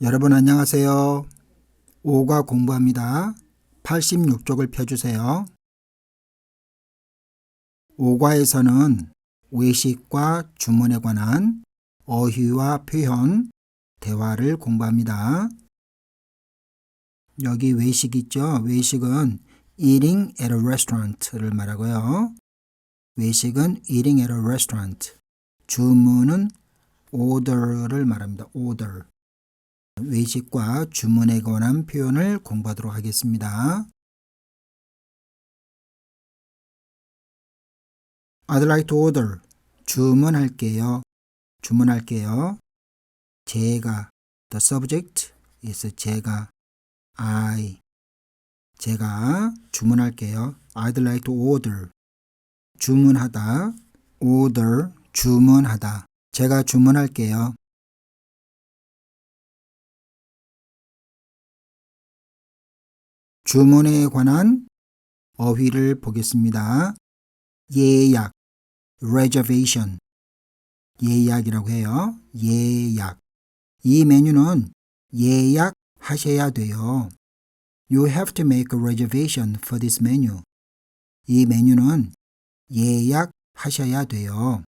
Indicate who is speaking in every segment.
Speaker 1: 여러분 안녕하세요. 5과 공부합니다. 86쪽을 펴주세요. 5과에서는 외식과 주문에 관한 어휘와 표현, 대화를 공부합니다. 여기 외식 있죠? 외식은 eating at a restaurant를 말하고요. 외식은 eating at a restaurant. 주문은 order를 말합니다. order. 외식과 주문에 관한 표현을 공부하도록 하겠습니다. I'd like to order. 주문할게요. 주문할게요. 제가 the subject is 제가 제가 주문할게요. I'd like to order. 주문하다 order 주문하다. 제가 주문할게요. 주문에 관한 어휘를 보겠습니다. 예약, reservation, 예약이라고 해요. 예약. 이 메뉴는 예약하셔야 돼요. You have to make a reservation for this menu. 이 메뉴는 예약하셔야 돼요.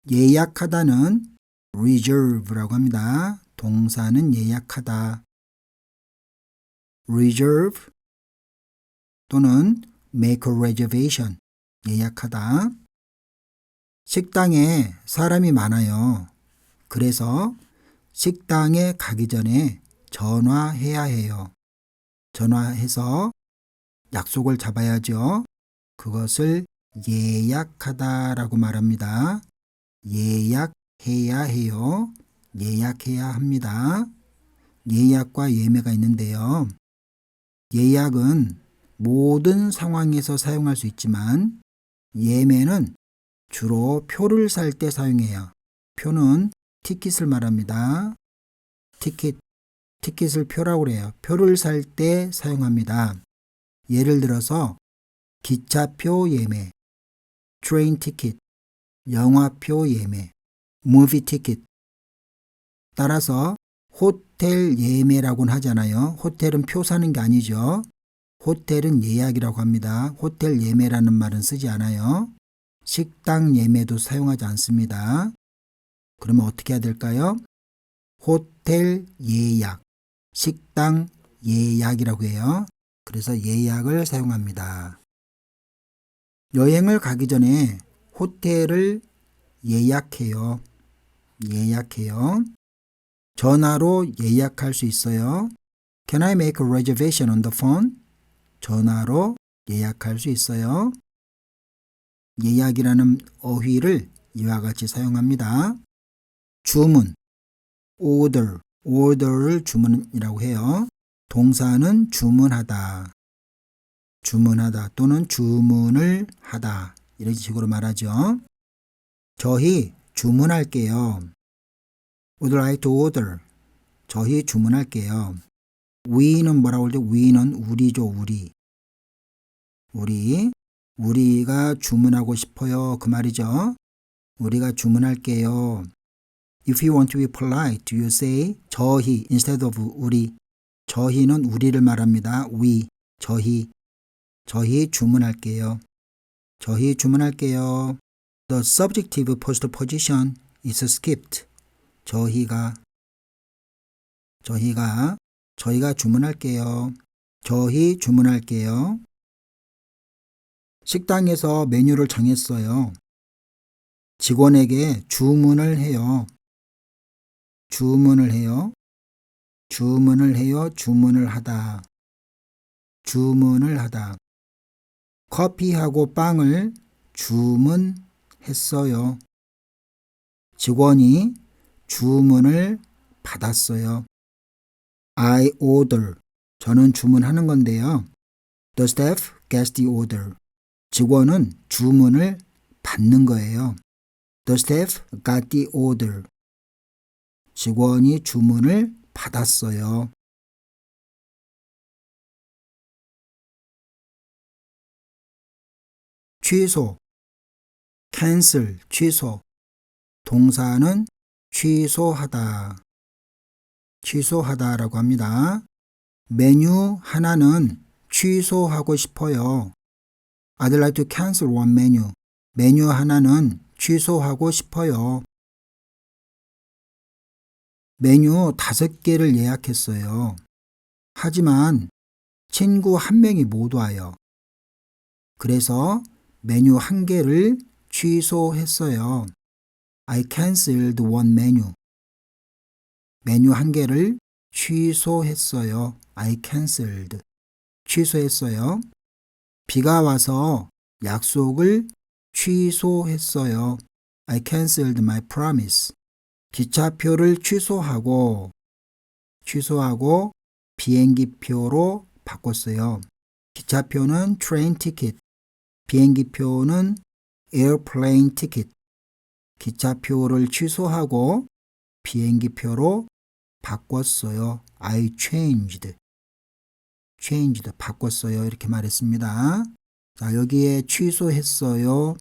Speaker 1: 예약하다는 reserve라고 합니다. 동사는 예약하다. reserve 또는 make a reservation, 예약하다. 식당에 사람이 많아요. 그래서 식당에 가기 전에 전화해야 해요. 전화해서 약속을 잡아야죠. 그것을 예약하다라고 말합니다. 예약해야 해요. 예약해야 합니다. 예약과 예매가 있는데요. 예약은 모든 상황에서 사용할 수 있지만 예매는 주로 표를 살 때 사용해요. 표는 티켓을 말합니다. 티켓을 표라고 해요. 표를 살 때 사용합니다. 예를 들어서 기차표 예매, 트레인 티켓, 영화표 예매, 무비 티켓. 따라서 호텔 예매라고는 하잖아요. 호텔은 표 사는 게 아니죠. 호텔은 예약이라고 합니다. 호텔 예매라는 말은 쓰지 않아요. 식당 예매도 사용하지 않습니다. 그러면 어떻게 해야 될까요? 호텔 예약, 식당 예약이라고 해요. 그래서 예약을 사용합니다. 여행을 가기 전에 호텔을 예약해요. 전화로 예약할 수 있어요. Can I make a reservation on the phone? 전화로 예약할 수 있어요. 예약이라는 어휘를 이와 같이 사용합니다. 주문, order를 주문이라고 해요. 동사는 주문하다 또는 주문을 하다 이런 식으로 말하죠. 저희 주문할게요. Would like to order. 저희 주문할게요. we는 뭐라고 그러죠? we는 우리죠. 우리가 주문하고 싶어요. 그 말이죠. 우리가 주문할게요. If you want to be polite, you say 저희 instead of 우리. 저희는 우리를 말합니다. we, 저희 주문할게요. The subjective postposition is skipped. 저희가 주문할게요. 저희 주문할게요. 식당에서 메뉴를 정했어요. 직원에게 주문을 해요. 주문을 하다. 커피하고 빵을 주문했어요. 직원이 주문을 받았어요. I order. 저는 주문하는 건데요. The staff gets the order. 직원은 주문을 받는 거예요. The staff got the order. 직원이 주문을 받았어요. 취소, cancel, 취소. 동사는 취소하다. 취소하다라고 합니다. 메뉴 하나는 취소하고 싶어요. I'd like to cancel one menu. 메뉴 하나는 취소하고 싶어요. 메뉴 5개를 예약했어요. 하지만 친구 1명이 못 와요. 그래서 메뉴 1개를 취소했어요. I canceled one menu. 메뉴 1개를 취소했어요. I canceled. 취소했어요. 비가 와서 약속을 취소했어요. I canceled my promise. 기차표를 취소하고 비행기표로 바꿨어요. 기차표는 train ticket, 비행기표는 airplane ticket. 기차표를 취소하고 비행기표로 바꿨어요. I changed. 바꿨어요. 이렇게 말했습니다. 자, 여기에 취소했어요.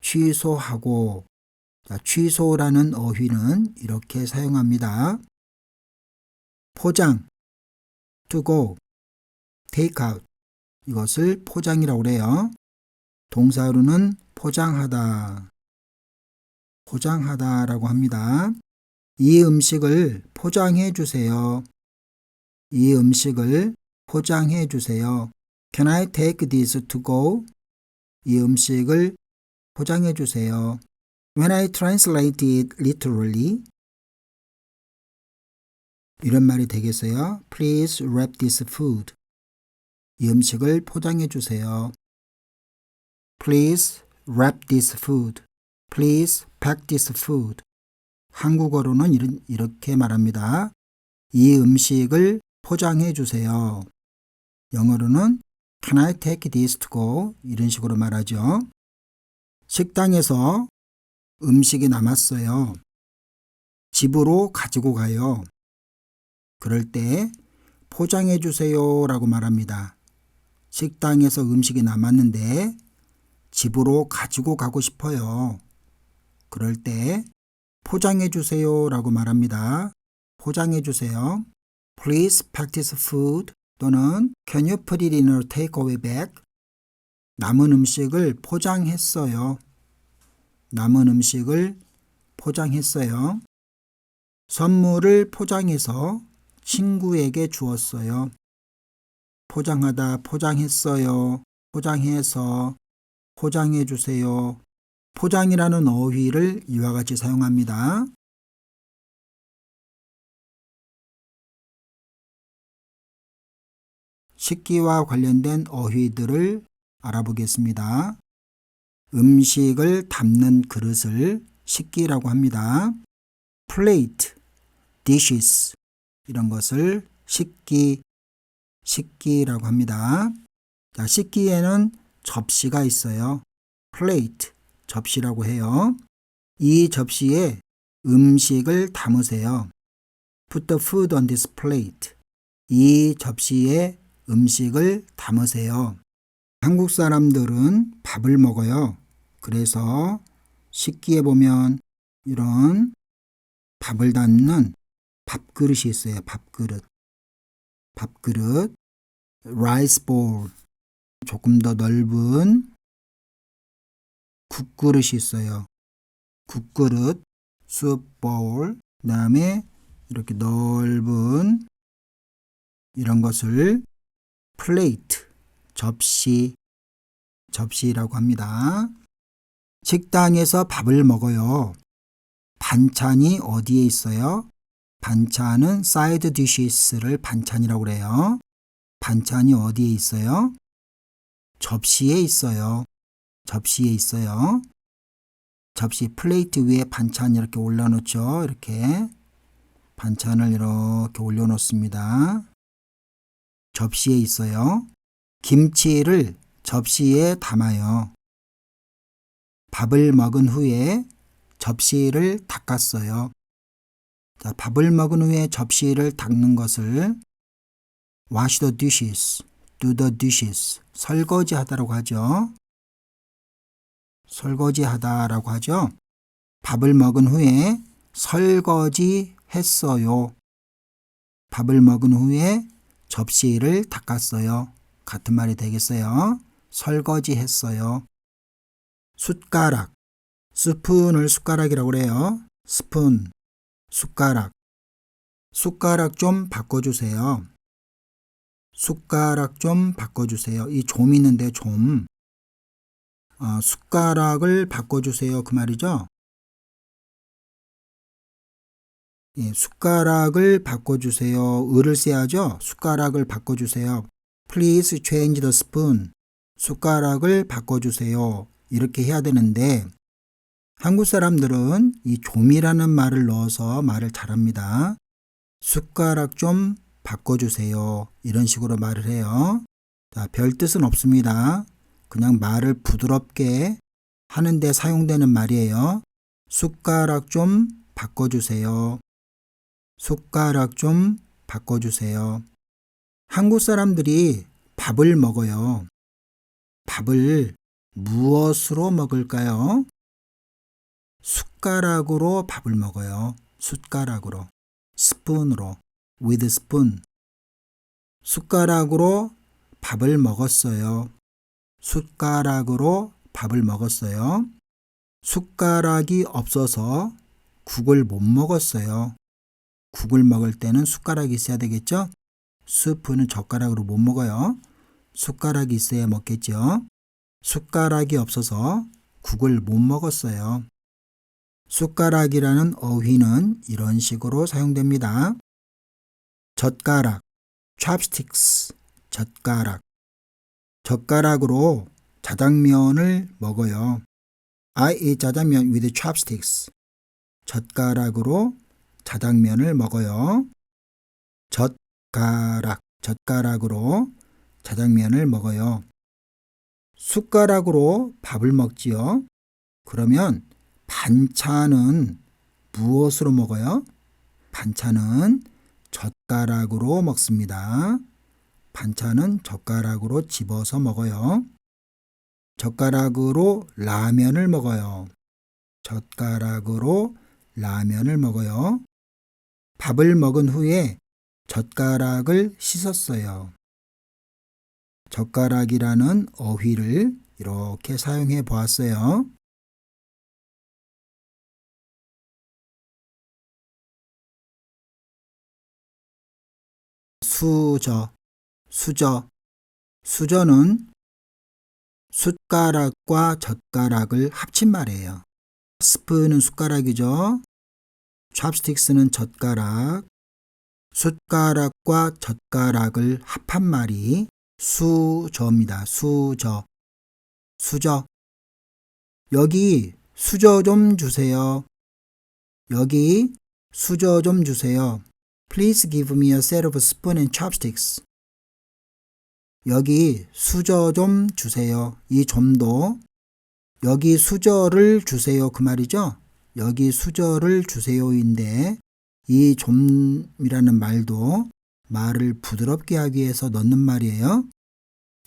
Speaker 1: 취소하고. 자, 취소라는 어휘는 이렇게 사용합니다. 포장, to go, take out. 이것을 포장이라고 그래요. 동사로는 포장하다라고 합니다. 이 음식을 포장해 주세요. Can I take this to go? 이 음식을 포장해 주세요. When I translate it literally, 이런 말이 되겠어요. Please wrap this food. 이 음식을 포장해 주세요. Please wrap this food. Please pack this food. 한국어로는 이렇게 말합니다. 이 음식을 포장해 주세요. 영어로는 Can I take this to go? 이런 식으로 말하죠. 식당에서 음식이 남았어요. 집으로 가지고 가요. 그럴 때 포장해 주세요 라고 말합니다. 식당에서 음식이 남았는데 집으로 가지고 가고 싶어요. 그럴 때 포장해 주세요 라고 말합니다. 포장해 주세요. Please pack this food 또는 Can you put it in a takeaway bag? 남은 음식을 포장했어요. 선물을 포장해서 친구에게 주었어요. 포장했어요. 포장해서, 포장해 주세요. 포장이라는 어휘를 이와 같이 사용합니다. 식기와 관련된 어휘들을 알아보겠습니다. 음식을 담는 그릇을 식기라고 합니다. plate, dishes 이런 것을 식기라고 합니다. 자, 식기에는 접시가 있어요. plate, 접시라고 해요. 이 접시에 음식을 담으세요. Put the food on this plate. 이 접시에 음식을 담으세요. 한국 사람들은 밥을 먹어요. 그래서 식기에 보면 이런 밥을 담는 밥그릇이 있어요. 밥그릇. rice bowl. 조금 더 넓은 국그릇이 있어요. 국그릇, soup bowl. 그 다음에 이렇게 넓은 이런 것을 플레이트, 접시라고 합니다. 식당에서 밥을 먹어요. 반찬이 어디에 있어요? 반찬은 사이드 디시스를 반찬이라고 그래요. 반찬이 어디에 있어요? 접시에 있어요. 접시 플레이트 위에 반찬 이렇게 올려놓죠. 이렇게 반찬을 이렇게 올려놓습니다. 접시에 있어요. 김치를 접시에 담아요. 밥을 먹은 후에 접시를 닦았어요. 자, 밥을 먹은 후에 접시를 닦는 것을 wash the dishes, do the dishes, 설거지하다라고 하죠. 설거지하다라고 하죠. 밥을 먹은 후에 설거지 했어요. 밥을 먹은 후에 접시를 닦았어요. 같은 말이 되겠어요. 설거지 했어요. 숟가락, 스푼을 숟가락이라고 그래요. 스푼, 숟가락. 숟가락 좀 바꿔주세요. 숟가락 좀 바꿔주세요. 이 좀 있는데 좀. 숟가락을 바꿔주세요. 그 말이죠. 예, 숟가락을 바꿔주세요. 을을 써야죠. 숟가락을 바꿔주세요. Please change the spoon. 숟가락을 바꿔주세요. 이렇게 해야 되는데 한국 사람들은 이 좀이라는 말을 넣어서 말을 잘합니다. 숟가락 좀 바꿔주세요. 이런 식으로 말을 해요. 자, 별 뜻은 없습니다. 그냥 말을 부드럽게 하는데 사용되는 말이에요. 숟가락 좀 바꿔주세요. 숟가락 좀 바꿔주세요. 한국 사람들이 밥을 먹어요. 밥을 무엇으로 먹을까요? 숟가락으로 밥을 먹어요. 숟가락으로. 스푼으로. with spoon. 숟가락으로 밥을 먹었어요. 숟가락으로 밥을 먹었어요. 숟가락이 없어서 국을 못 먹었어요. 국을 먹을 때는 숟가락이 있어야 되겠죠? 스프는 젓가락으로 못 먹어요. 숟가락이 있어야 먹겠죠? 숟가락이 없어서 국을 못 먹었어요. 숟가락이라는 어휘는 이런 식으로 사용됩니다. 젓가락, chopsticks, 젓가락. 젓가락으로 자장면을 먹어요. I eat 짜장면 with chopsticks. 젓가락으로 자장면을 먹어요. 젓가락으로 자장면을 먹어요. 숟가락으로 밥을 먹지요. 그러면 반찬은 무엇으로 먹어요? 반찬은 젓가락으로 먹습니다. 반찬은 젓가락으로 집어서 먹어요. 젓가락으로 라면을 먹어요. 젓가락으로 라면을 먹어요. 밥을 먹은 후에 젓가락을 씻었어요. 젓가락이라는 어휘를 이렇게 사용해 보았어요. 수저는 숟가락과 젓가락을 합친 말이에요. 스푼은 숟가락이죠. 찹스틱스는 젓가락. 숟가락과 젓가락을 합한 말이 수저입니다. 수저. 여기 수저 좀 주세요. 여기 수저 좀 주세요. Please give me a set of spoon and chopsticks. 여기 수저 좀 주세요. 이 좀도 여기 수저를 주세요. 그 말이죠. 여기 수저를 주세요인데 이 좀이라는 말도 말을 부드럽게 하기 위해서 넣는 말이에요.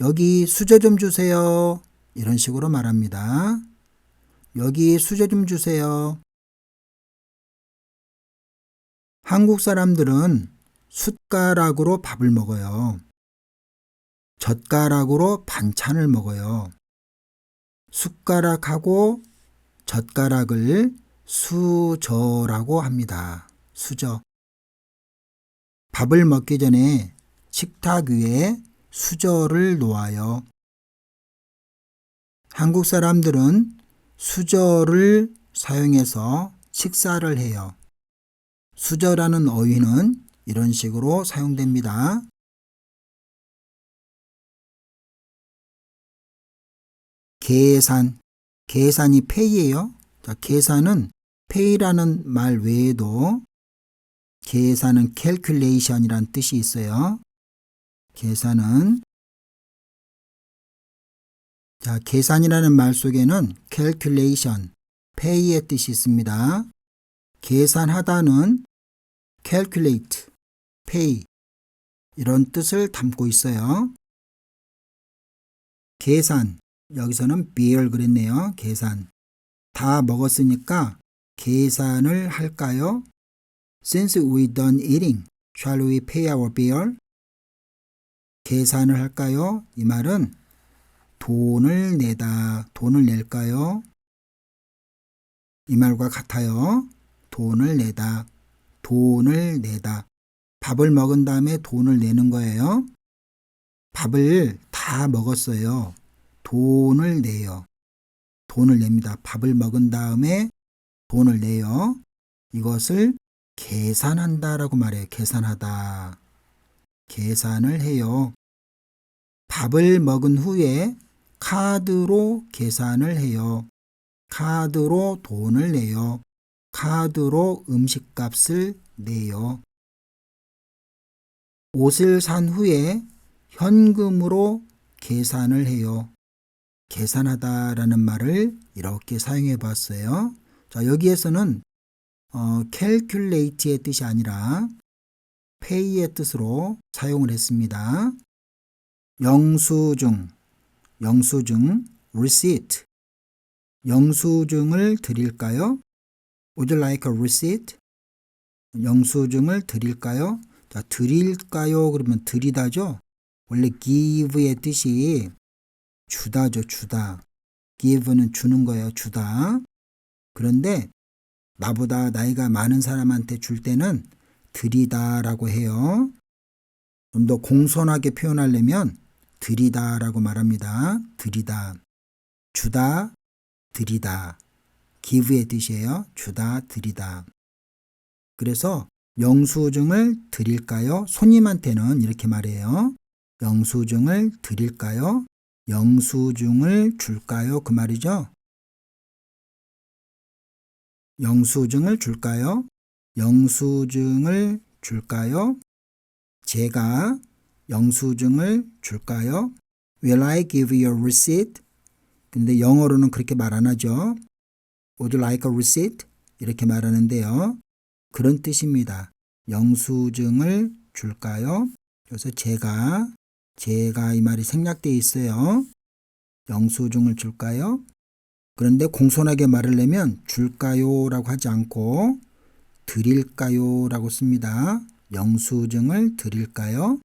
Speaker 1: 여기 수저 좀 주세요. 이런 식으로 말합니다. 여기 수저 좀 주세요. 한국 사람들은 숟가락으로 밥을 먹어요. 젓가락으로 반찬을 먹어요. 숟가락하고 젓가락을 수저라고 합니다. 수저. 밥을 먹기 전에 식탁 위에 수저를 놓아요. 한국 사람들은 수저를 사용해서 식사를 해요. 수저라는 어휘는 이런 식으로 사용됩니다. 계산이 pay예요. 자, 계산은 pay라는 말 외에도 계산은 calculation이라는 뜻이 있어요. 계산은 계산이라는 말 속에는 calculation, pay의 뜻이 있습니다. 계산하다는 calculate, pay 이런 뜻을 담고 있어요. 계산, 여기서는 bill 그랬네요. 계산. 다 먹었으니까 계산을 할까요? Since we done eating, shall we pay our bill? 계산을 할까요? 이 말은 돈을 내다, 돈을 낼까요? 이 말과 같아요. 돈을 내다, 돈을 내다. 밥을 먹은 다음에 돈을 내는 거예요. 밥을 다 먹었어요. 돈을 내요. 돈을 냅니다. 밥을 먹은 다음에 돈을 내요. 이것을 계산한다라고 말해요. 계산하다. 계산을 해요. 밥을 먹은 후에 카드로 계산을 해요. 카드로 돈을 내요. 카드로 음식값을 내요. 옷을 산 후에 현금으로 계산을 해요. 계산하다라는 말을 이렇게 사용해 봤어요. 자, 여기에서는 calculate의 뜻이 아니라 pay의 뜻으로 사용을 했습니다. 영수증, receipt. 영수증을 드릴까요? Would you like a receipt? 영수증을 드릴까요? 자, 드릴까요? 그러면 드리다죠? 원래 give의 뜻이 주다죠, 주다. give는 주는 거예요, 주다. 그런데 나보다 나이가 많은 사람한테 줄 때는 드리다라고 해요. 좀 더 공손하게 표현하려면 드리다라고 말합니다. 드리다. 주다, 드리다. give의 뜻이에요. 주다, 드리다. 그래서 영수증을 드릴까요? 손님한테는 이렇게 말해요. 영수증을 드릴까요? 영수증을 줄까요? 그 말이죠. 영수증을 줄까요? 영수증을 줄까요? 제가 영수증을 줄까요? Will I give you a receipt? 근데 영어로는 그렇게 말 안 하죠. Would you like a receipt? 이렇게 말하는데요. 그런 뜻입니다. 영수증을 줄까요? 그래서 제가 이 말이 생략되어 있어요. 영수증을 줄까요? 그런데 공손하게 말을 내면 줄까요? 라고 하지 않고 드릴까요? 라고 씁니다. 영수증을 드릴까요?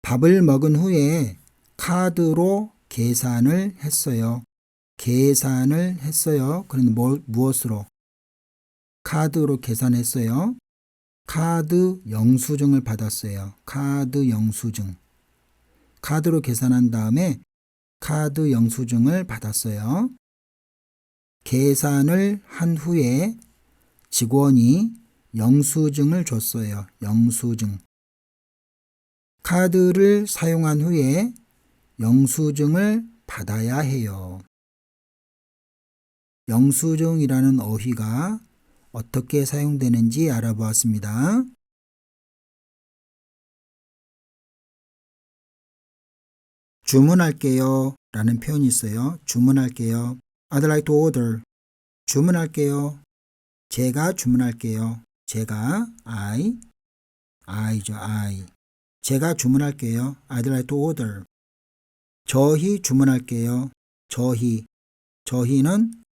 Speaker 1: 밥을 먹은 후에 카드로 계산을 했어요. 계산을 했어요. 그런데 무엇으로? 카드로 계산했어요. 카드 영수증을 받았어요. 카드 영수증. 카드로 계산한 다음에 카드 영수증을 받았어요. 계산을 한 후에 직원이 영수증을 줬어요. 영수증. 카드를 사용한 후에 영수증을 받아야 해요. 영수증이라는 어휘가 어떻게 사용되는지 알아보았습니다. 주문할게요 라는 표현이 있어요. 주문할게요. I'd like to order. 주문할게요. 제가 주문할게요. 제가 I죠, I. 제가 주문할게요. I'd like to order. 저희 주문할게요. 저희는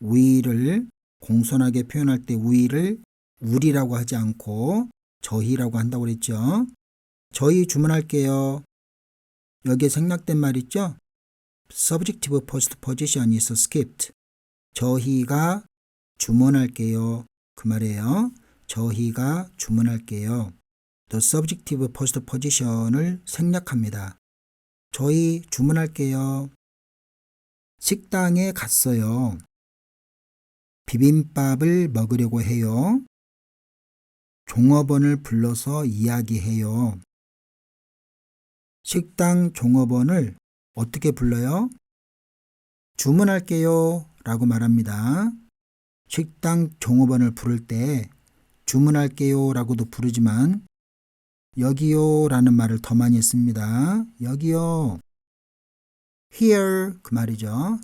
Speaker 1: we를 공손하게 표현할 때 we를 우리라고 하지 않고 저희라고 한다고 그랬죠. 저희 주문할게요. 여기에 생략된 말 있죠? Subjective postposition is skipped. 저희가 주문할게요. 그 말이에요. 저희가 주문할게요. The subjective postposition을 생략합니다. 저희 주문할게요. 식당에 갔어요. 비빔밥을 먹으려고 해요. 종업원을 불러서 이야기해요. 식당 종업원을 어떻게 불러요? 주문할게요 라고 말합니다. 식당 종업원을 부를 때 주문할게요 라고도 부르지만 여기요 라는 말을 더 많이 씁니다. 여기요. Here 그 말이죠.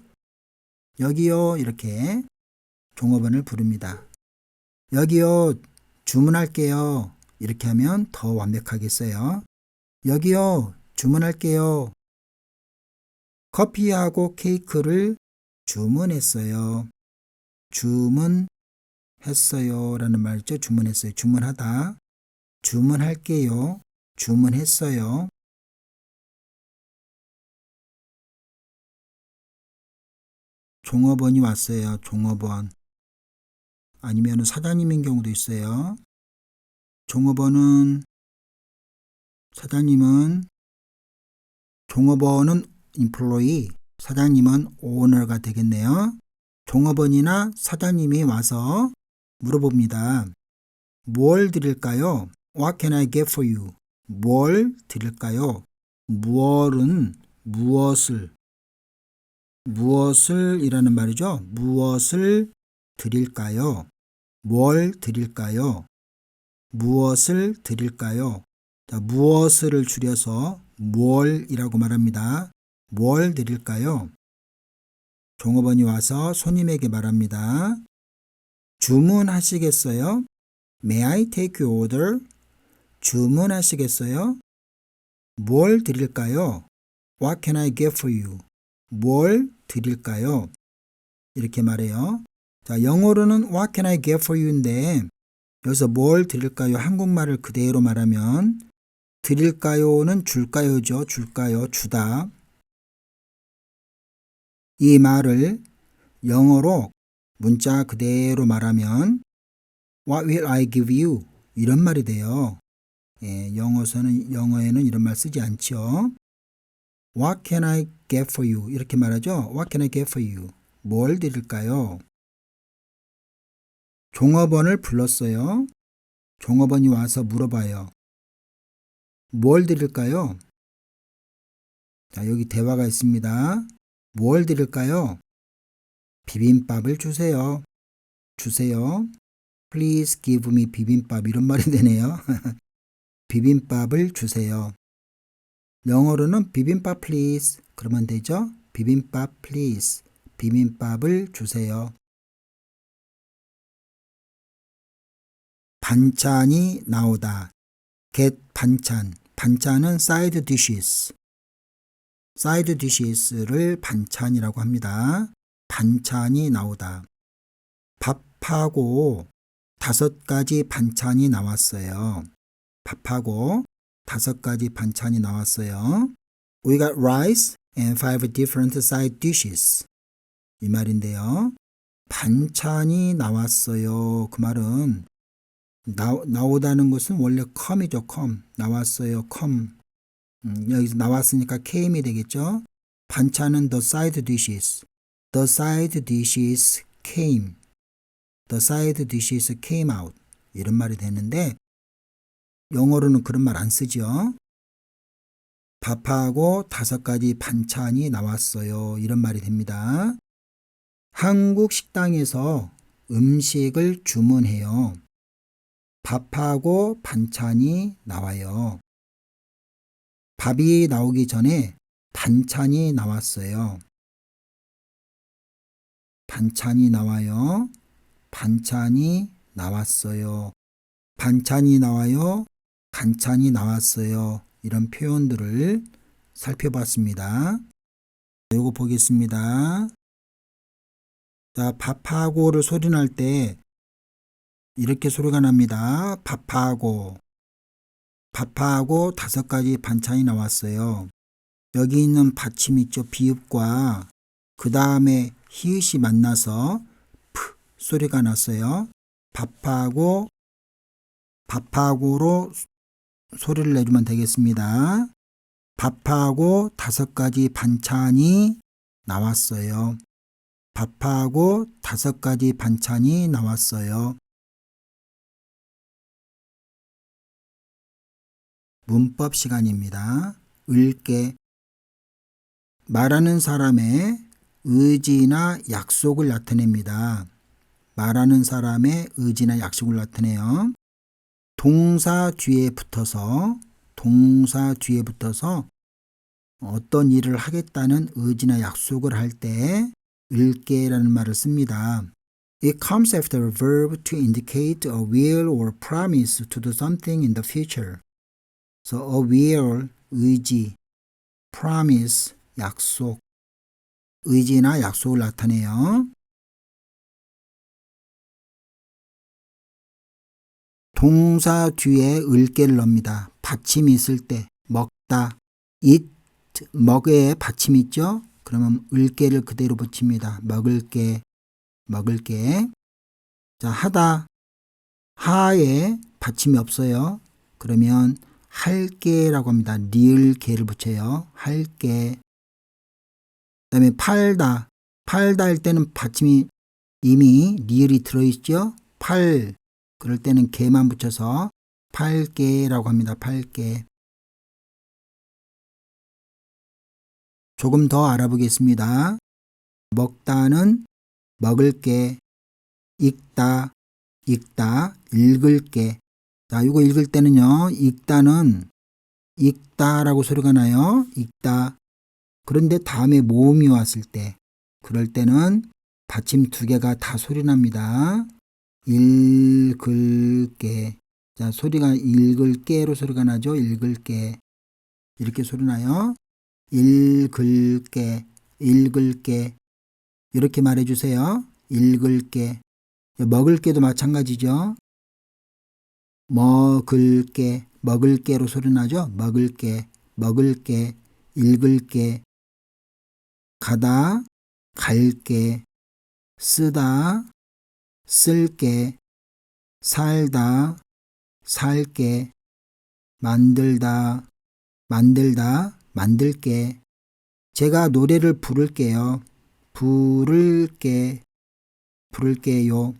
Speaker 1: 여기요 이렇게 종업원을 부릅니다. 여기요 주문할게요. 이렇게 하면 더 완벽하겠어요. 여기요 주문할게요. 커피하고 케이크를 주문했어요. 주문 했어요 라는 말이죠. 주문했어요. 주문하다. 주문할게요. 주문했어요. 종업원이 왔어요. 종업원. 아니면 사장님인 경우도 있어요. 종업원은 사장님은 종업원은 employee, 사장님은 owner가 되겠네요. 종업원이나 사장님이 와서 물어봅니다. 뭘 드릴까요? What can I get for you? 뭘 드릴까요? 무엇은 무엇을 이라는 말이죠. 무엇을 드릴까요? 뭘 드릴까요? 무엇을 드릴까요? 자, 무엇을 줄여서 뭘이라고 말합니다. 뭘 드릴까요? 종업원이 와서 손님에게 말합니다. 주문하시겠어요? May I take your order? 주문하시겠어요? 뭘 드릴까요? What can I get for you? 뭘 드릴까요? 이렇게 말해요. 자, 영어로는 What can I get for you인데 여기서 뭘 드릴까요? 한국말을 그대로 말하면 드릴까요는 줄까요죠. 줄까요? 주다. 이 말을 영어로 문자 그대로 말하면 What will I give you? 이런 말이 돼요. 예, 영어에는 이런 말 쓰지 않죠. What can I get for you? 이렇게 말하죠. What can I get for you? 뭘 드릴까요? 종업원을 불렀어요. 종업원이 와서 물어봐요. 뭘 드릴까요? 자, 여기 대화가 있습니다. 뭘 드릴까요? 비빔밥을 주세요. 주세요. Please give me 비빔밥. 이런 말이 되네요. 비빔밥을 주세요. 영어로는 비빔밥 please. 그러면 되죠? 비빔밥 please. 비빔밥을 주세요. 반찬이 나오다. get 반찬. 반찬은 side dishes. side dishes를 반찬이라고 합니다. 반찬이 나오다. 밥하고 5가지 반찬이 나왔어요. 밥하고 5가지 반찬이 나왔어요. We got rice and 5 different side dishes. 이 말인데요. 반찬이 나왔어요. 그 말은 나오다는 것은 원래 come이죠. come. 나왔어요. come. 여기서 나왔으니까 came이 되겠죠. 반찬은 the side dishes. The side dishes came. The side dishes came out. 이런 말이 되는데 영어로는 그런 말 안 쓰죠. 밥하고 5가지 반찬이 나왔어요. 이런 말이 됩니다. 한국 식당에서 음식을 주문해요. 밥하고 반찬이 나와요. 밥이 나오기 전에 반찬이 나왔어요. 반찬이 나와요. 반찬이 나왔어요. 반찬이 나와요. 반찬이 나왔어요. 이런 표현들을 살펴봤습니다. 이거 보겠습니다. 자, 밥하고를 소리낼 때 이렇게 소리가 납니다. 밥하고. 밥하고 5가지 반찬이 나왔어요. 여기 있는 받침 있죠. 비읍과 그 다음에 히읗이 만나서 프 소리가 났어요. 밥하고로 소리를 내주면 되겠습니다. 밥하고 5가지 반찬이 나왔어요. 밥하고 5가지 반찬이 나왔어요. 문법 시간입니다. 읽게. 말하는 사람의 의지나 약속을 나타냅니다. 말하는 사람의 의지나 약속을 나타내요. 동사 뒤에 붙어서 어떤 일을 하겠다는 의지나 약속을 할 때 읽게라는 말을 씁니다. It comes after a verb to indicate a will or promise to do something in the future. So a will, 의지, promise, 약속, 의지나 약속을 나타내요. 동사 뒤에 을게를 넣습니다. 받침이 있을 때 먹다, eat, 먹에 받침이 있죠? 그러면 을게를 그대로 붙입니다. 먹을게, 먹을게. 자, 하다, 하에 받침이 없어요. 그러면 할게라고 합니다. 리을게를 붙여요. 할게. 그 다음에 팔다, 팔다일 때는 받침이 이미 리을이 들어있죠? 팔, 그럴 때는 게만 붙여서 팔게라고 합니다. 팔게. 조금 더 알아보겠습니다. 먹다는 먹을게, 읽다, 읽다, 읽을게. 자, 이거 읽을 때는요, 읽다는 읽다라고 소리가 나요. 읽다. 그런데 다음에 모음이 왔을 때, 그럴 때는 받침 두 개가 다 소리 납니다. 읽을게. 자, 소리가 읽을게로 소리가 나죠. 읽을게. 이렇게 소리 나요. 읽을게, 읽을게. 이렇게 말해주세요. 읽을게. 먹을게도 마찬가지죠. 먹을게, 먹을게로 소리 나죠. 먹을게, 먹을게, 읽을게. 가다, 갈게. 쓰다, 쓸게. 살다, 살게. 만들다, 만들다, 만들게. 제가 노래를 부를게요. 부를게, 부를게요.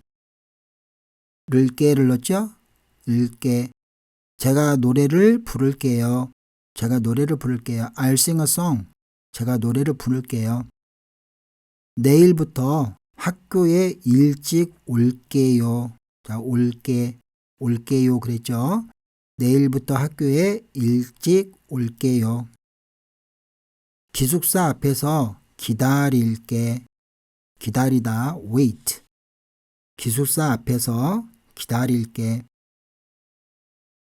Speaker 1: 를게를 넣었죠? 을게. 제가 노래를 부를게요. 제가 노래를 부를게요. I'll sing a song. 제가 노래를 부를게요. 내일부터 학교에 일찍 올게요. 자, 올게, 올게요 그랬죠? 내일부터 학교에 일찍 올게요. 기숙사 앞에서 기다릴게. 기다리다, wait. 기숙사 앞에서 기다릴게.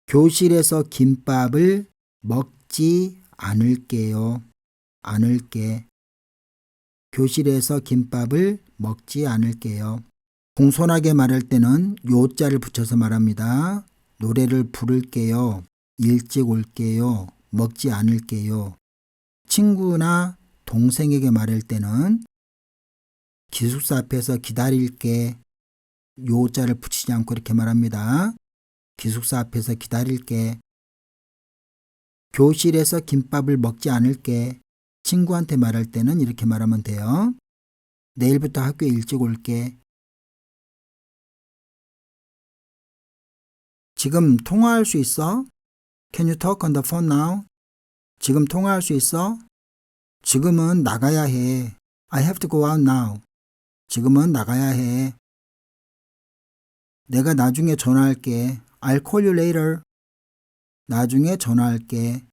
Speaker 1: 교실에서 김밥을 먹지 않을게요. 않을게. 교실에서 김밥을 먹지 않을게요. 공손하게 말할 때는 요자를 붙여서 말합니다. 노래를 부를게요. 일찍 올게요. 먹지 않을게요. 친구나 동생에게 말할 때는 기숙사 앞에서 기다릴게. 요자를 붙이지 않고 이렇게 말합니다. 기숙사 앞에서 기다릴게. 교실에서 김밥을 먹지 않을게. 친구한테 말할 때는 이렇게 말하면 돼요. 내일부터 학교에 일찍 올게. 지금 통화할 수 있어? Can you talk on the phone now? 지금 통화할 수 있어? 지금은 나가야 해. I have to go out now. 지금은 나가야 해. 내가 나중에 전화할게. I'll call you later. 나중에 전화할게.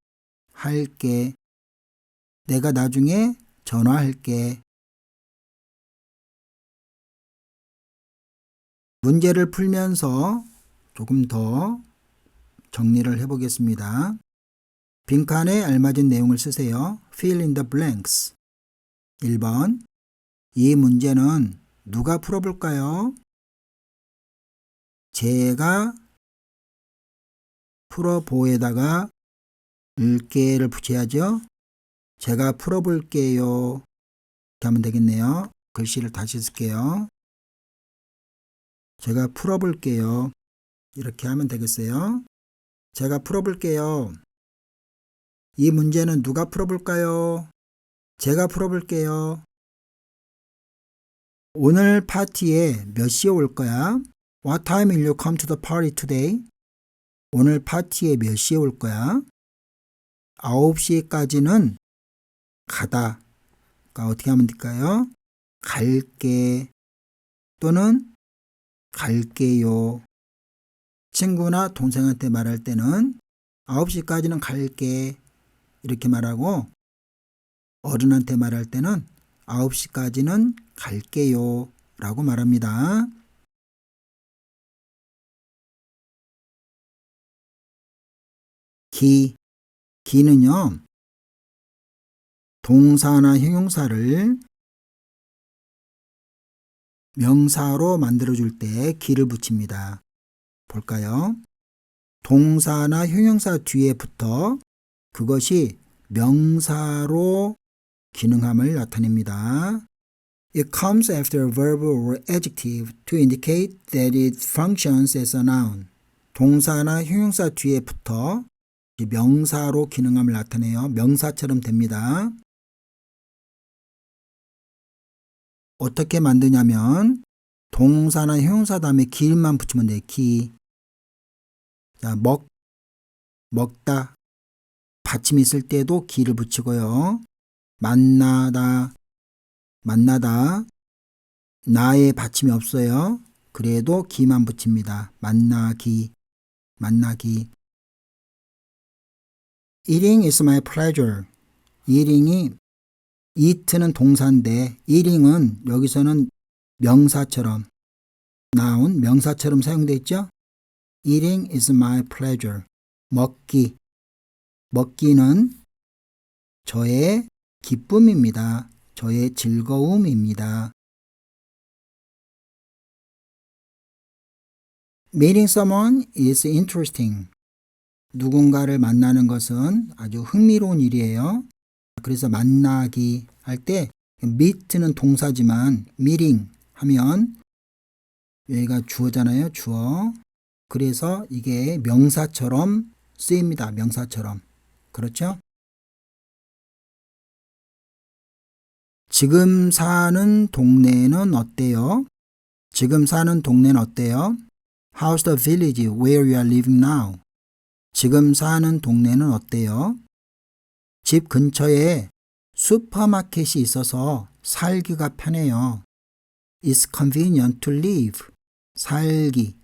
Speaker 1: 할게. 내가 나중에 전화할게. 문제를 풀면서 조금 더 정리를 해보겠습니다. 빈칸에 알맞은 내용을 쓰세요. Fill in the blanks. 1번. 이 문제는 누가 풀어볼까요? 제가 풀어보에다가 을게를 붙여야죠. 제가 풀어볼게요. 이렇게 하면 되겠네요. 글씨를 다시 쓸게요. 제가 풀어볼게요. 이렇게 하면 되겠어요. 제가 풀어볼게요. 이 문제는 누가 풀어볼까요? 제가 풀어볼게요. 오늘 파티에 몇 시에 올 거야? What time will you come to the party today? 오늘 파티에 몇 시에 올 거야? 9시까지는 가다. 그러니까 어떻게 하면 될까요? 갈게 또는 갈게요. 친구나 동생한테 말할 때는 9시까지는 갈게 이렇게 말하고, 어른한테 말할 때는 9시까지는 갈게요 라고 말합니다. 기는요, 동사나 형용사를 명사로 만들어줄 때 기를 붙입니다. 볼까요? 동사나 형용사 뒤에 붙어 그것이 명사로 기능함을 나타냅니다. It comes after a verb or adjective to indicate that it functions as a noun. 동사나 형용사 뒤에 붙어 명사로 기능함을 나타내요. 명사처럼 됩니다. 어떻게 만드냐면 동사나 형용사 다음에 기만 붙이면 돼요. 기. 자, 먹다. 받침이 있을 때도 기를 붙이고요. 만나다. 나의 받침이 없어요. 그래도 기만 붙입니다. 만나기. Eating is my pleasure. eat는 동사인데 eating은 여기서는 명사처럼 noun, 명사처럼 사용되어 있죠. Eating is my pleasure. 먹기는 저의 기쁨입니다. 저의 즐거움입니다. Meeting someone is interesting. 누군가를 만나는 것은 아주 흥미로운 일이에요. 그래서 만나기 할 때 meet는 동사지만 meeting 하면 여기가 주어잖아요. 주어. 그래서 이게 명사처럼 쓰입니다. 명사처럼. 그렇죠? 지금 사는 동네는 어때요? How's the village where you are living now? 지금 사는 동네는 어때요? 집 근처에 슈퍼마켓이 있어서 살기가 편해요. It's convenient to live. 살기.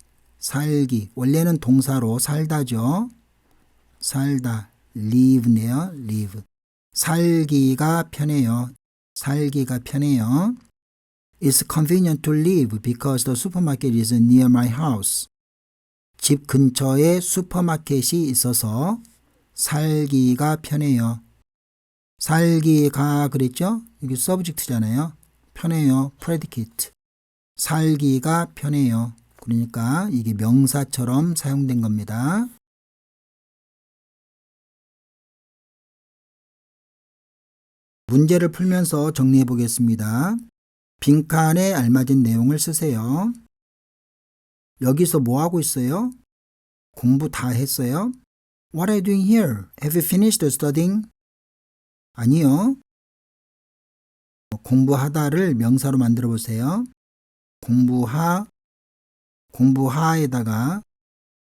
Speaker 1: 원래는 동사로 살다죠. 살다. live네요. live. 살기가 편해요. It's convenient to live because the supermarket is near my house. 집 근처에 슈퍼마켓이 있어서 살기가 편해요. 살기가 그랬죠? 이게 subject잖아요. 편해요. predicate. 살기가 편해요. 그러니까 이게 명사처럼 사용된 겁니다. 문제를 풀면서 정리해 보겠습니다. 빈칸에 알맞은 내용을 쓰세요. 여기서 뭐 하고 있어요? 공부 다 했어요? What are you doing here? Have you finished studying? 아니요. 공부하다를 명사로 만들어 보세요. 공부하에다가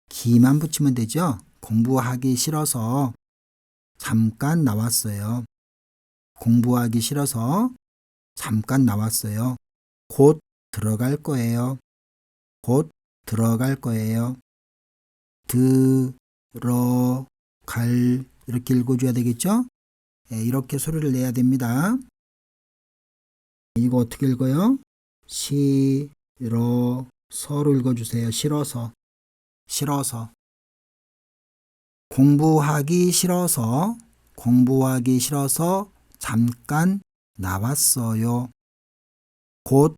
Speaker 1: 기만 붙이면 되죠. 공부하기 싫어서 잠깐 나왔어요. 공부하기 싫어서 잠깐 나왔어요. 곧 들어갈 거예요. 들어갈 이렇게 읽어줘야 되겠죠? 네, 이렇게 소리를 내야 됩니다. 이거 어떻게 읽어요? 싫어서로 읽어주세요. 싫어서. 공부하기 싫어서 잠깐 나왔어요. 곧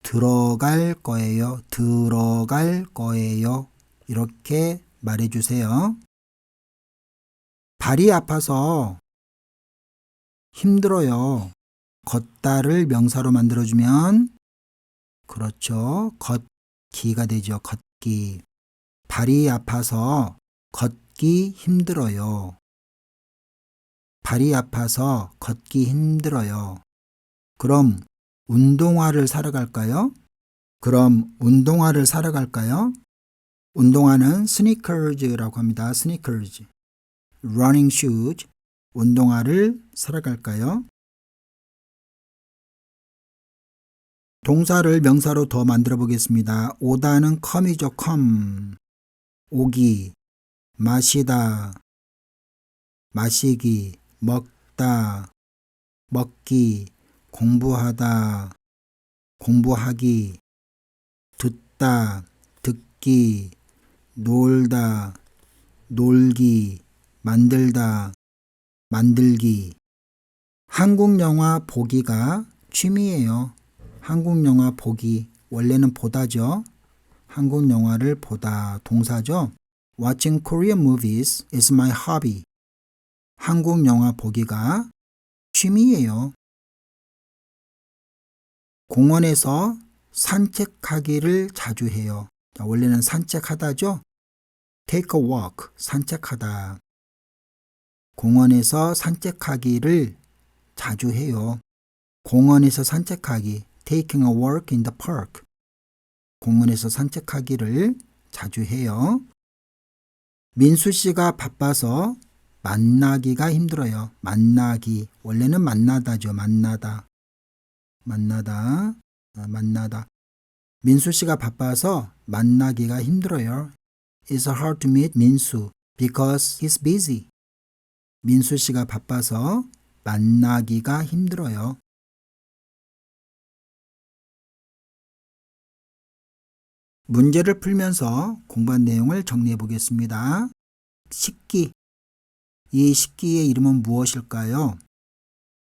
Speaker 1: 들어갈 거예요. 이렇게 말해주세요. 발이 아파서 힘들어요. 걷다를 명사로 만들어주면 그렇죠. 걷기가 되죠. 걷기. 발이 아파서 걷기 힘들어요. 그럼 운동화를 사러 갈까요? 운동화는 스니커즈라고 합니다. 스니커즈. 러닝 슈즈. 운동화를 사러 갈까요? 동사를 명사로 더 만들어 보겠습니다. 오다는 come이죠. come. 오기. 마시다. 마시기. 먹다. 먹기. 공부하다. 공부하기. 듣다. 듣기. 놀다. 놀기. 만들다. 만들기. 한국 영화 보기가 취미예요. 한국 영화 보기. 원래는 보다죠. 한국 영화를 보다 동사죠. Watching Korean movies is my hobby. 한국 영화 보기가 취미예요. 공원에서 산책하기를 자주 해요. 자, 원래는 산책하다죠. Take a walk, 산책하다. 공원에서 산책하기를 자주 해요. 공원에서 산책하기, taking a walk in the park. 공원에서 산책하기를 자주 해요. 민수 씨가 바빠서 만나기가 힘들어요. 만나기, 원래는 만나다죠. 만나다. 민수 씨가 바빠서 만나기가 힘들어요. It's hard to meet 민수 because he's busy. 민수 씨가 바빠서 만나기가 힘들어요. 문제를 풀면서 공부한 내용을 정리해 보겠습니다. 식기. 이 식기의 이름은 무엇일까요?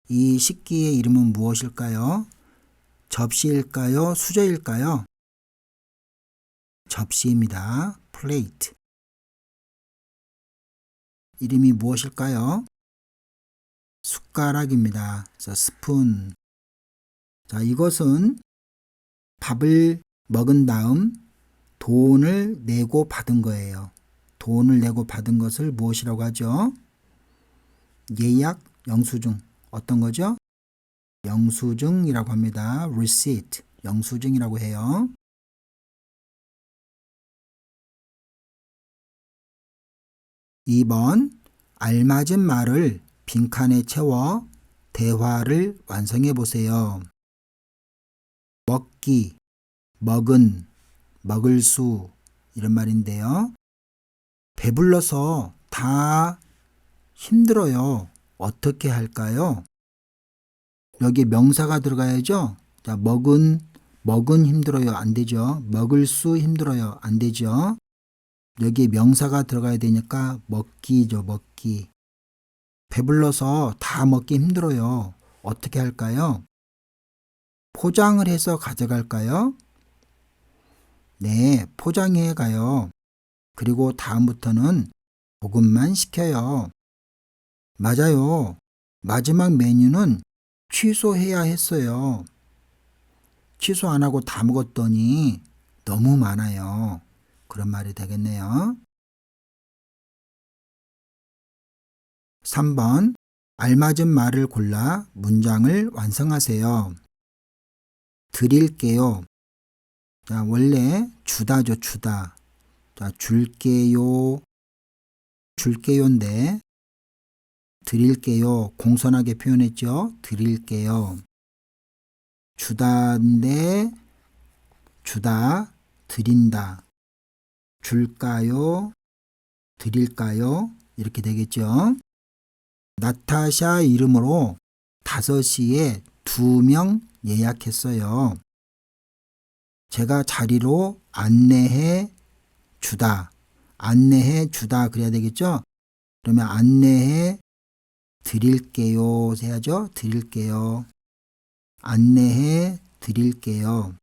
Speaker 1: 이 식기의 이름은 무엇일까요? 접시일까요? 수저일까요? 접시입니다. plate. 이름이 무엇일까요? 숟가락입니다. 그래서 스푼. 자, 이것은 밥을 먹은 다음 돈을 내고 받은 거예요. 돈을 내고 받은 것을 무엇이라고 하죠? 예약, 영수증. 어떤 거죠? 영수증이라고 합니다. receipt, 영수증이라고 해요. (2번) 알맞은 말을 빈칸에 채워 대화를 완성해 보세요. 먹기, 먹은, 먹을 수 이런 말인데요. 배불러서 다 힘들어요. 어떻게 할까요? 여기 명사가 들어가야죠. 자, 먹은 힘들어요. 안 되죠. 먹을 수 힘들어요. 안 되죠. 여기 명사가 들어가야 되니까 먹기죠. 먹기. 배불러서 다 먹기 힘들어요. 어떻게 할까요? 포장을 해서 가져갈까요? 네, 포장해 가요. 그리고 다음부터는 조금만 시켜요. 맞아요. 마지막 메뉴는 취소해야 했어요. 취소 안 하고 다 먹었더니 너무 많아요. 그런 말이 되겠네요. 3번 알맞은 말을 골라 문장을 완성하세요. 드릴게요. 자, 원래 주다죠. 주다. 자, 줄게요. 줄게요인데 드릴게요. 공손하게 표현했죠. 드릴게요. 주다인데 주다, 드린다. 줄까요? 드릴까요? 이렇게 되겠죠. 나타샤 이름으로 5시에 2명 예약했어요. 제가 자리로 안내해 주다. 안내해 주다 그래야 되겠죠. 그러면 안내해 드릴게요 해야죠. 드릴게요. 안내해 드릴게요.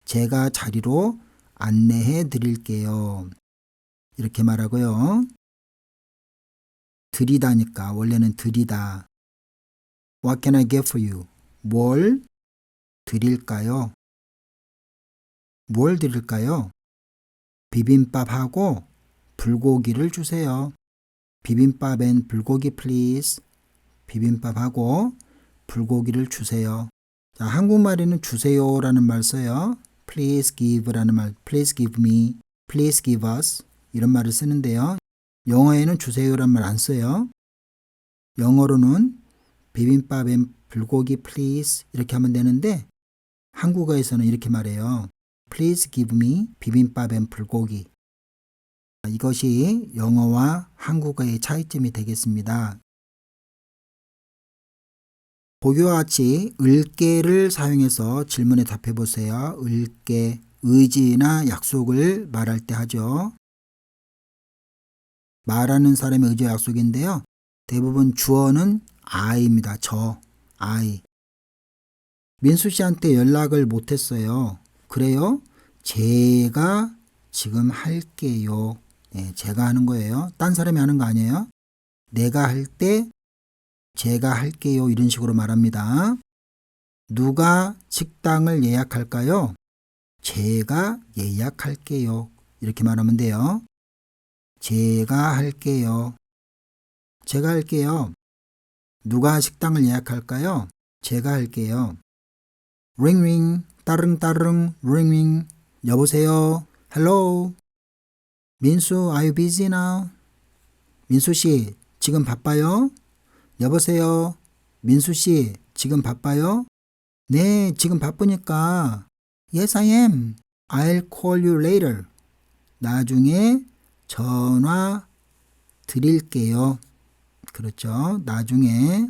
Speaker 1: 제가 자리로 안내해 드릴게요. 이렇게 말하고요. 드리다니까 원래는 드리다. What can I get for you? 뭘 드릴까요? 뭘 드릴까요? 비빔밥하고 불고기를 주세요. 비빔밥 앤 불고기 please. 비빔밥하고 불고기를 주세요. 자, 한국말에는 주세요라는 말 써요. please give라는 말, please give me, please give us 이런 말을 쓰는데요. 영어에는 주세요라는 말 안 써요. 영어로는 비빔밥 앤 불고기 please 이렇게 하면 되는데 한국어에서는 이렇게 말해요. Please give me 비빔밥 앤 불고기. 이것이 영어와 한국어의 차이점이 되겠습니다. 보기와 같이 을게를 사용해서 질문에 답해 보세요. 을게, 의지나 약속을 말할 때 하죠. 말하는 사람의 의지와 약속인데요. 대부분 주어는 I입니다. 저, I. 민수 씨한테 연락을 못했어요. 그래요? 제가 지금 할게요. 네, 제가 하는 거예요. 딴 사람이 하는 거 아니에요. 내가 할 때 제가 할게요. 이런 식으로 말합니다. 누가 식당을 예약할까요? 제가 예약할게요. 이렇게 말하면 돼요. 제가 할게요. 제가 할게요. 누가 식당을 예약할까요? 제가 할게요. 링링 따릉따릉 링링 여보세요. Hello. 민수, are you busy now? 민수 씨, 지금 바빠요? 여보세요. 민수 씨, 지금 바빠요? 네, 지금 바쁘니까. Yes, I am. I'll call you later. 나중에 전화 드릴게요. 그렇죠. 나중에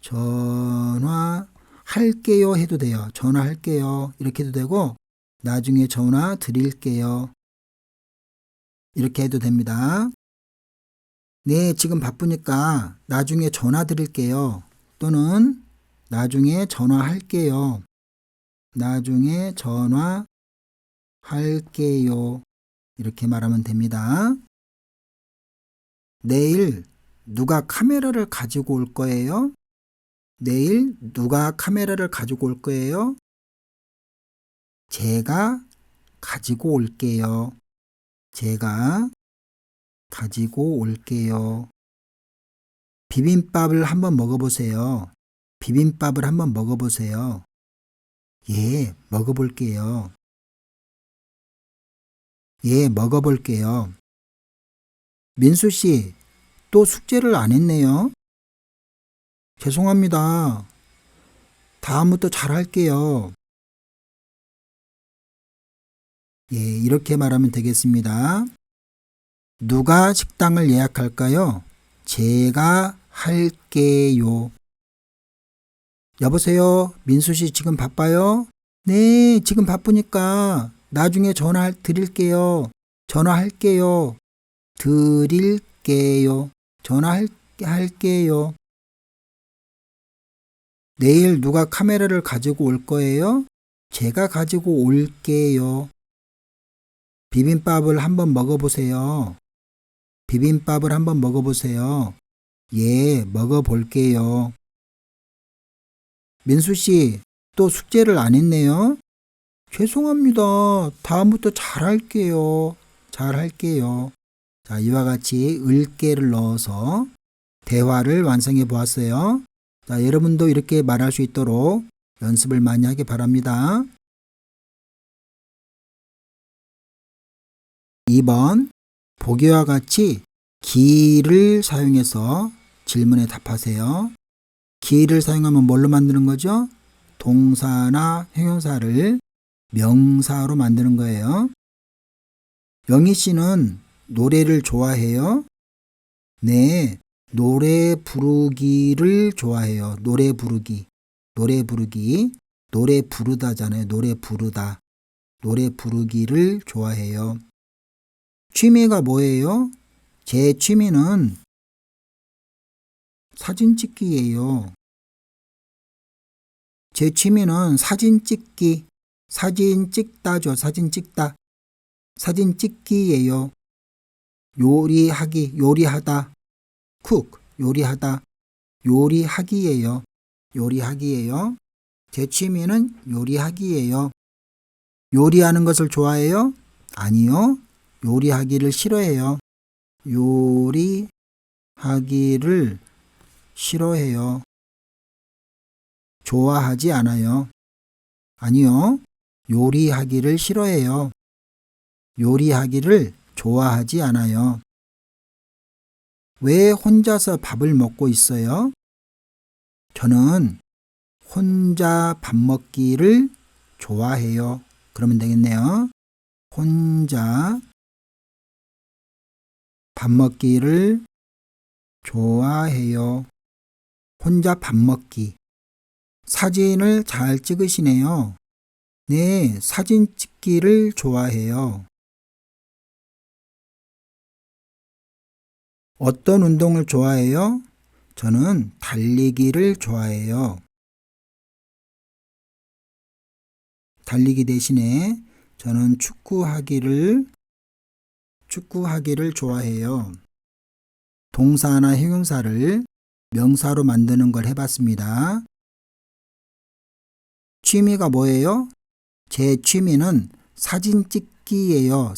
Speaker 1: 전화 할게요 해도 돼요. 전화할게요. 이렇게 해도 되고, 나중에 전화 드릴게요. 이렇게 해도 됩니다. 네, 지금 바쁘니까 나중에 전화 드릴게요. 또는 나중에 전화할게요. 나중에 전화할게요. 이렇게 말하면 됩니다. 내일 누가 카메라를 가지고 올 거예요? 내일 누가 카메라를 가지고 올 거예요? 제가 가지고 올게요. 제가 가지고 올게요. 비빔밥을 한번 먹어보세요. 비빔밥을 한번 먹어보세요. 예, 먹어볼게요. 예, 먹어볼게요. 민수 씨, 또 숙제를 안 했네요. 죄송합니다. 다음부터 잘할게요. 예, 이렇게 말하면 되겠습니다. 누가 식당을 예약할까요? 제가 할게요. 여보세요? 민수 씨 지금 바빠요? 네, 지금 바쁘니까 나중에 전화 드릴게요. 전화할게요. 드릴게요. 전화할게요. 내일 누가 카메라를 가지고 올 거예요? 제가 가지고 올게요. 비빔밥을 한번 먹어보세요. 비빔밥을 한번 먹어보세요. 예, 먹어볼게요. 민수 씨, 또 숙제를 안 했네요? 죄송합니다. 다음부터 잘할게요. 잘할게요. 자, 이와 같이 을게를 넣어서 대화를 완성해 보았어요. 자, 여러분도 이렇게 말할 수 있도록 연습을 많이 하기 바랍니다. 2번, 보기와 같이 기를 사용해서 질문에 답하세요. 기를 사용하면 뭘로 만드는 거죠? 동사나 형용사를 명사로 만드는 거예요. 영희 씨는 노래를 좋아해요? 네, 노래 부르기를 좋아해요. 노래 부르기. 노래 부르기. 노래 부르다잖아요. 노래 부르다. 노래 부르기를 좋아해요. 취미가 뭐예요? 제 취미는 사진 찍기예요. 제 취미는 사진 찍기. 사진 찍다죠. 사진 찍다. 사진 찍기예요. 요리하기, 요리하다. cook, 요리하다. 요리하기예요. 요리하기예요. 제 취미는 요리하기예요. 요리하는 것을 좋아해요? 아니요. 요리하기를 싫어해요. 요리하기를 싫어해요. 좋아하지 않아요. 아니요. 요리하기를 싫어해요. 요리하기를 좋아하지 않아요. 왜 혼자서 밥을 먹고 있어요? 저는 혼자 밥 먹기를 좋아해요. 그러면 되겠네요. 혼자 밥 먹기를 좋아해요. 혼자 밥 먹기. 사진을 잘 찍으시네요. 네, 사진 찍기를 좋아해요. 어떤 운동을 좋아해요? 저는 달리기를 좋아해요. 달리기 대신에 저는 축구하기를 좋아해요. 동사나 형용사를 명사로 만드는 걸 해봤습니다. 취미가 뭐예요? 제 취미는 사진 찍기예요.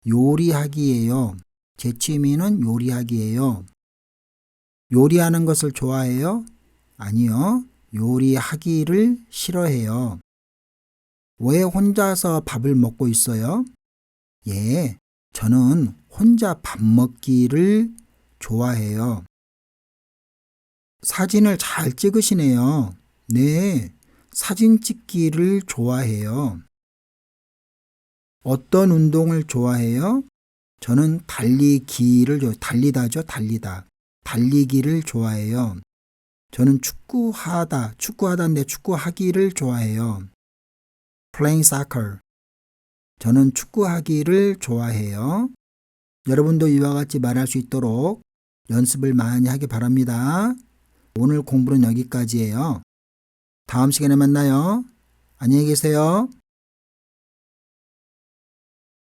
Speaker 1: 요리하기예요. 제 취미는 요리하기예요. 요리하는 것을 좋아해요? 아니요. 요리하기를 싫어해요. 왜 혼자서 밥을 먹고 있어요? 예, 저는 혼자 밥 먹기를 좋아해요. 사진을 잘 찍으시네요. 네, 사진 찍기를 좋아해요. 어떤 운동을 좋아해요? 저는 달리기를 좋아해요. 저는 축구하다인데 축구하기를 좋아해요. Playing soccer. 저는 축구하기를 좋아해요. 여러분도 이와 같이 말할 수 있도록 연습을 많이 하기 바랍니다. 오늘 공부는 여기까지예요. 다음 시간에 만나요. 안녕히 계세요.